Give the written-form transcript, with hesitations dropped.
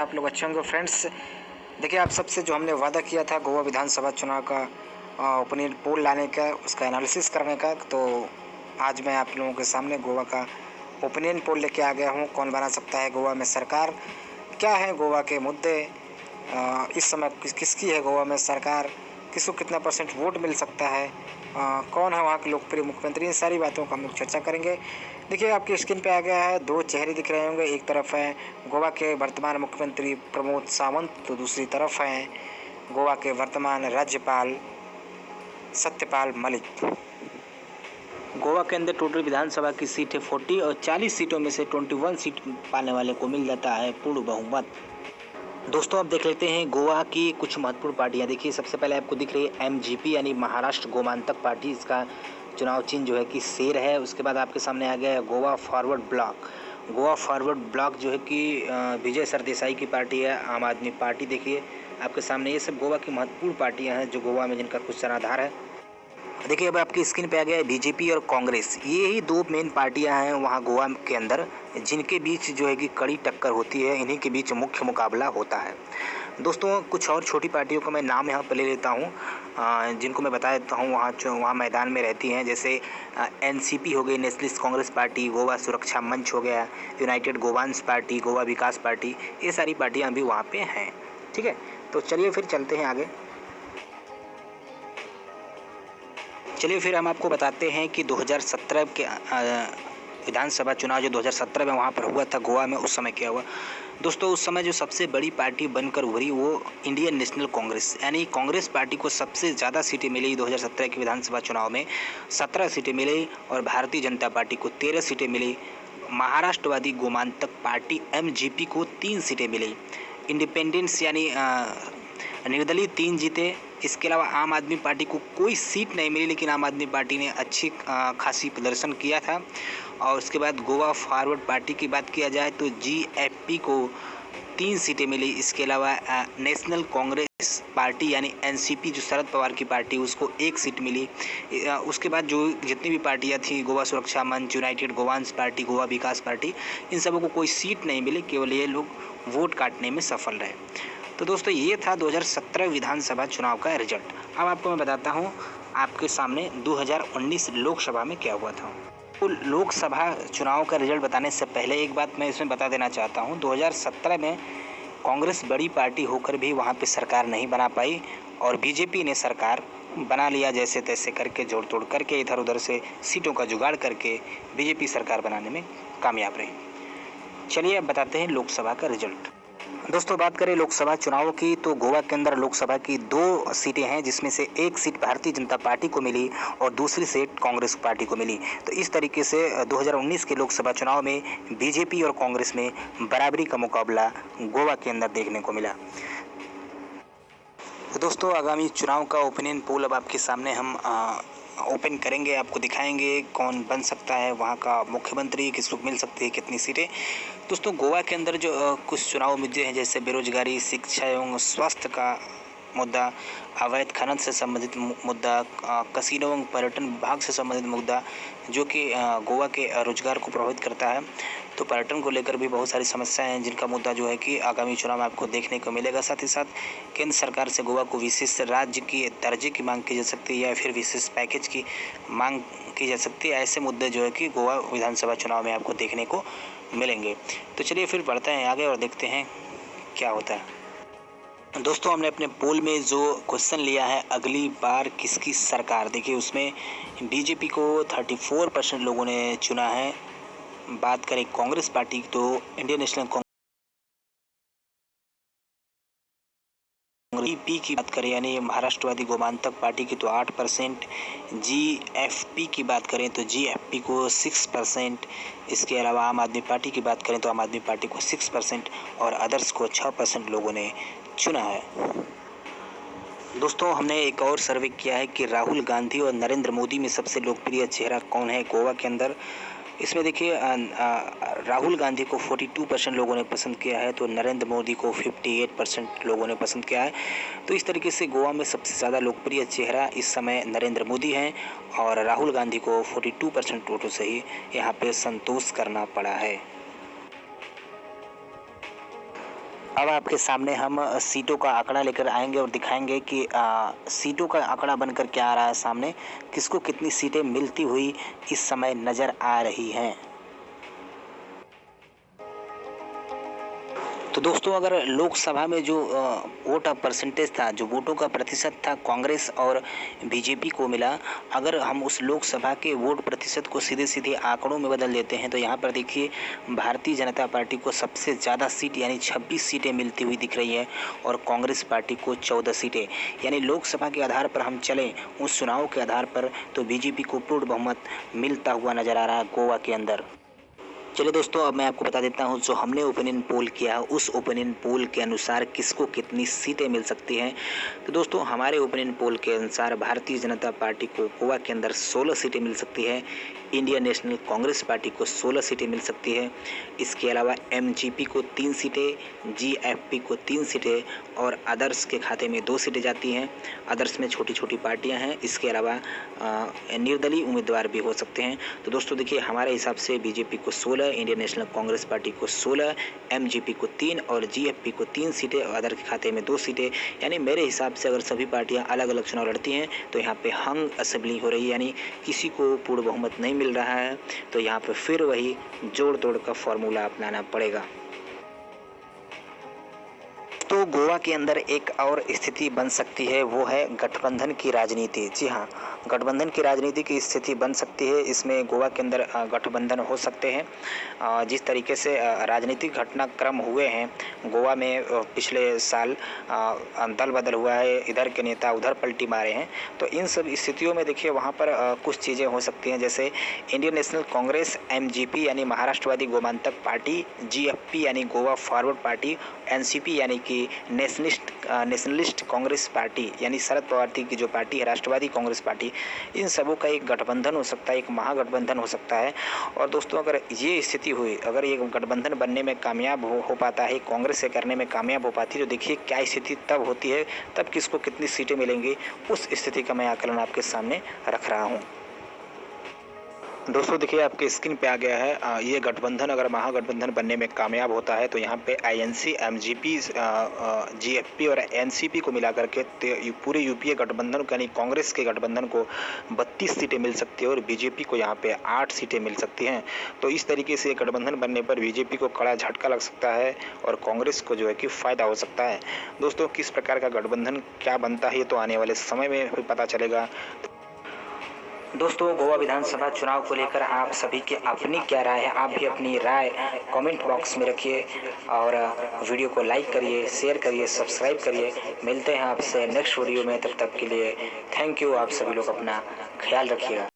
आप लोग अच्छे होंगे फ्रेंड्स। देखिए, आप सबसे जो हमने वादा किया था गोवा विधानसभा चुनाव का ओपिनियन पोल लाने का, उसका एनालिसिस करने का, तो आज मैं आप लोगों के सामने गोवा का ओपिनियन पोल लेके आ गया हूँ। कौन बना सकता है गोवा में सरकार, क्या है गोवा के मुद्दे, इस समय किसकी है गोवा में सरकार, किसको कितना % वोट मिल सकता है, कौन है वहाँ के लोकप्रिय मुख्यमंत्री, इन सारी बातों का हम लोग चर्चा करेंगे। देखिए, आपकी स्क्रीन पे आ गया है, दो चेहरे दिख रहे होंगे। एक तरफ है गोवा के वर्तमान मुख्यमंत्री प्रमोद सावंत, तो दूसरी तरफ हैं गोवा के वर्तमान राज्यपाल सत्यपाल मलिक। गोवा के अंदर टोटल विधानसभा की सीट है 40 और 40 सीटों में से 21 सीट पाने वाले को मिल जाता है पूर्ण बहुमत। दोस्तों, अब देख लेते हैं गोवा की कुछ महत्वपूर्ण पार्टियां। देखिए, सबसे पहले आपको दिख रही है MGP यानी महाराष्ट्र गोमांतक पार्टी, इसका चुनाव चिन्ह जो है कि शेर है। उसके बाद आपके सामने आ गया है Goa forward block. Goa forward block जो है कि विजय सरदेसाई की पार्टी है, आम आदमी पार्टी। देखिए आपके सामने, ये सब गोवा की महत्वपूर्ण पार्टियां हैं जो गोवा में जिनका कुछ जनाधार है। देखिए, अब आपकी स्क्रीन पे आ गया है बीजेपी और कांग्रेस। ये ही दो मेन पार्टियां हैं वहाँ गोवा के अंदर, जिनके बीच जो है कि कड़ी टक्कर होती है। इन्हीं के बीच मुख्य मुकाबला होता है। दोस्तों, कुछ और छोटी पार्टियों का मैं नाम यहाँ पर ले लेता हूँ, जिनको मैं बता देता हूँ वहाँ मैदान में रहती हैं। जैसे NCP हो गई, नेशनलिस्ट कांग्रेस पार्टी, गोवा सुरक्षा मंच हो गया, यूनाइटेड गोवांस पार्टी, गोवा विकास पार्टी, ये सारी पार्टियाँ भी वहाँ पे हैं। ठीक है, तो चलिए फिर चलते हैं आगे। चलिए फिर हम आपको बताते हैं कि 2017 के विधानसभा चुनाव जो 2017 में वहाँ पर हुआ था गोवा में, उस समय क्या हुआ। दोस्तों, उस समय जो सबसे बड़ी पार्टी बनकर उभरी वो इंडियन नेशनल कांग्रेस, यानी कांग्रेस पार्टी को सबसे ज़्यादा सीटें मिली 2017 के विधानसभा चुनाव में, 17 सीटें मिली, और भारतीय जनता पार्टी को 13 सीटें मिली। महाराष्ट्रवादी गोमांतक पार्टी MGP को 3 सीटें मिली। इंडिपेंडेंस यानी निर्दलीय 3 जीते। इसके अलावा आम आदमी पार्टी को कोई सीट नहीं मिली, लेकिन आम आदमी पार्टी ने अच्छी खासी प्रदर्शन किया था। और उसके बाद गोवा फॉरवर्ड पार्टी की बात किया जाए तो GFP को 3 सीटें मिली। इसके अलावा नेशनल कांग्रेस पार्टी यानी NCP जो शरद पवार की पार्टी, उसको 1 सीट मिली। उसके बाद जो जितनी भी पार्टियां थी, गोवा सुरक्षा मंच, यूनाइटेड गोवांस पार्टी, गोवा विकास पार्टी, इन सबों को कोई सीट नहीं मिली, केवल ये लोग वोट काटने में सफल रहे। तो दोस्तों, ये था 2017 विधानसभा चुनाव का रिजल्ट। अब आपको मैं बताता हूँ आपके सामने 2019 लोकसभा में क्या हुआ था। तो लोकसभा चुनाव का रिजल्ट बताने से पहले एक बात मैं इसमें बता देना चाहता हूँ। 2017 में कांग्रेस बड़ी पार्टी होकर भी वहाँ पे सरकार नहीं बना पाई, और बीजेपी ने सरकार बना लिया, जैसे तैसे करके, जोड़ तोड़ करके, इधर उधर से सीटों का जुगाड़ करके बीजेपी सरकार बनाने में कामयाब रही। चलिए अब बताते हैं लोकसभा का रिजल्ट। दोस्तों, बात करें लोकसभा चुनाव की, तो गोवा के अंदर लोकसभा की 2 सीटें हैं, जिसमें से 1 सीट भारतीय जनता पार्टी को मिली और दूसरी सीट कांग्रेस पार्टी को मिली। तो इस तरीके से 2019 के लोकसभा चुनाव में बीजेपी और कांग्रेस में बराबरी का मुकाबला गोवा के अंदर देखने को मिला। तो दोस्तों, आगामी चुनाव का ओपिनियन पोल अब आपके सामने हम ओपन करेंगे, आपको दिखाएंगे कौन बन सकता है वहाँ का मुख्यमंत्री, किसको मिल सकती है कितनी सीटें। दोस्तों, गोवा के अंदर जो कुछ चुनाव मुद्दे हैं, जैसे बेरोजगारी, शिक्षा एवं स्वास्थ्य का मुद्दा, अवैध खनन से संबंधित मुद्दा, कसीनो एवं पर्यटन विभाग से संबंधित मुद्दा, जो कि गोवा के रोजगार को प्रभावित करता है। तो पर्यटन को लेकर भी बहुत सारी समस्याएं हैं, जिनका मुद्दा जो है कि आगामी चुनाव में आपको देखने को मिलेगा। साथ ही साथ केंद्र सरकार से गोवा को विशेष राज्य की दर्जे की मांग की जा सकती है, या फिर विशेष पैकेज की मांग की जा सकती है। ऐसे मुद्दे जो है कि गोवा विधानसभा चुनाव में आपको देखने को मिलेंगे। तो चलिए फिर बढ़ते हैं आगे और देखते हैं क्या होता है। दोस्तों, हमने अपने पोल में जो क्वेश्चन लिया है, अगली बार किसकी सरकार, देखिए उसमें बीजेपी को 34% लोगों ने चुना है। बात करें कांग्रेस पार्टी तो इंडियन नेशनल कांग्रेस की बात करें यानी महाराष्ट्रवादी गोमांतक पार्टी की तो 8%, GFP की बात करें तो GFP को 6%, इसके अलावा आम आदमी पार्टी की बात करें तो आम आदमी पार्टी को 6% और अदर्स को 6% लोगों ने चुना है। दोस्तों, हमने एक और सर्वे किया है कि राहुल गांधी और नरेंद्र मोदी में सबसे लोकप्रिय चेहरा कौन है गोवा के अंदर। इसमें देखिए राहुल गांधी को 42% लोगों ने पसंद किया है, तो नरेंद्र मोदी को 58% लोगों ने पसंद किया है। तो इस तरीके से गोवा में सबसे ज़्यादा लोकप्रिय चेहरा इस समय नरेंद्र मोदी हैं, और राहुल गांधी को 42% वोटों से ही यहाँ पे संतोष करना पड़ा है। अब आपके सामने हम सीटों का आंकड़ा लेकर आएंगे और दिखाएंगे कि सीटों का आंकड़ा बनकर क्या आ रहा है सामने, किसको कितनी सीटें मिलती हुई इस समय नज़र आ रही हैं। तो दोस्तों, अगर लोकसभा में जो वोट ऑफ परसेंटेज था, जो वोटों का प्रतिशत था कांग्रेस और बीजेपी को मिला, अगर हम उस लोकसभा के वोट प्रतिशत को सीधे सीधे आंकड़ों में बदल देते हैं तो यहाँ पर देखिए भारतीय जनता पार्टी को सबसे ज़्यादा सीट यानी 26 सीटें मिलती हुई दिख रही है और कांग्रेस पार्टी को 14 सीटें। यानी लोकसभा के आधार पर हम चलें, उस चुनाव के आधार पर, तो बीजेपी को पूर्ण बहुमत मिलता हुआ नजर आ रहा है गोवा के अंदर। चलिए दोस्तों, अब मैं आपको बता देता हूं, जो हमने ओपिनियन पोल किया उस ओपिनियन पोल के अनुसार किसको कितनी सीटें मिल सकती हैं। तो दोस्तों, हमारे ओपिनियन पोल के अनुसार भारतीय जनता पार्टी को गोवा के अंदर 16 सीटें मिल सकती है, इंडियन नेशनल कांग्रेस पार्टी को 16 सीटें मिल सकती है। इसके अलावा एमजीपी को 3 सीटें, जीएफपी को 3 सीटें और अदर्स के खाते में 2 सीटें जाती हैं। अदर्स में छोटी छोटी पार्टियां हैं। इसके अलावा निर्दलीय उम्मीदवार भी हो सकते हैं। तो दोस्तों देखिए, हमारे हिसाब से बीजेपी को 16, इंडियन नेशनल कांग्रेस पार्टी को 16, एमजीपी को 3 और जीएफपी को 3 सीटें और अदर के खाते में 2 सीटें। यानी मेरे हिसाब से अगर सभी पार्टियां अलग अलग चुनाव लड़ती हैं तो यहाँ पे हंग असेंबली हो रही है, यानी किसी को पूर्ण बहुमत नहीं मिल रहा है। तो यहाँ पे फिर वही जोड़ तोड़ का फॉर्मूला अपनाना पड़ेगा। तो गोवा के अंदर एक और स्थिति बन सकती है, वो है गठबंधन की राजनीति। जी हाँ, गठबंधन की राजनीति की स्थिति बन सकती है। इसमें गोवा के अंदर गठबंधन हो सकते हैं। जिस तरीके से राजनीतिक घटनाक्रम हुए हैं गोवा में, पिछले साल दल बदल हुआ है, इधर के नेता उधर पलटी मारे हैं। तो इन सब स्थितियों में देखिए वहाँ पर कुछ चीज़ें हो सकती हैं, जैसे इंडियन नेशनल कांग्रेस, एमजीपी यानी महाराष्ट्रवादी गोमांतक पार्टी, जीएफपी यानी गोवा फॉरवर्ड पार्टी, एनसीपी यानी कि नेशनलिस्ट कांग्रेस पार्टी यानी शरद पवार की जो पार्टी है, राष्ट्रवादी कांग्रेस पार्टी, इन सबों का एक गठबंधन हो सकता है, एक महागठबंधन हो सकता है। और दोस्तों, अगर ये स्थिति हुई, अगर ये गठबंधन बनने में कामयाब हो पाता है, कांग्रेस से करने में कामयाब हो पाती है, तो देखिए क्या स्थिति तब होती है, तब किसको कितनी सीटें मिलेंगी, उस स्थिति का मैं आकलन आपके सामने रख रहा हूँ। दोस्तों देखिए, आपके स्क्रीन पे आ गया है ये गठबंधन अगर महागठबंधन बनने में कामयाब होता है तो यहाँ पे आईएनसी, एमजीपी, जीएफपी और एनसीपी को मिला करके पूरे यूपीए गठबंधन को यानी कांग्रेस के गठबंधन को 32 सीटें मिल सकती है और बीजेपी को यहाँ पे 8 सीटें मिल सकती हैं। तो इस तरीके से गठबंधन बनने पर बीजेपी को कड़ा झटका लग सकता है और कांग्रेस को जो है कि फ़ायदा हो सकता है। दोस्तों, किस प्रकार का गठबंधन क्या बनता है ये तो आने वाले समय में पता चलेगा। दोस्तों, गोवा विधानसभा चुनाव को लेकर आप सभी की अपनी क्या राय है, आप भी अपनी राय कमेंट बॉक्स में रखिए और वीडियो को लाइक करिए, शेयर करिए, सब्सक्राइब करिए। मिलते हैं आपसे नेक्स्ट वीडियो में, तब तक के लिए थैंक यू। आप सभी लोग अपना ख्याल रखिएगा।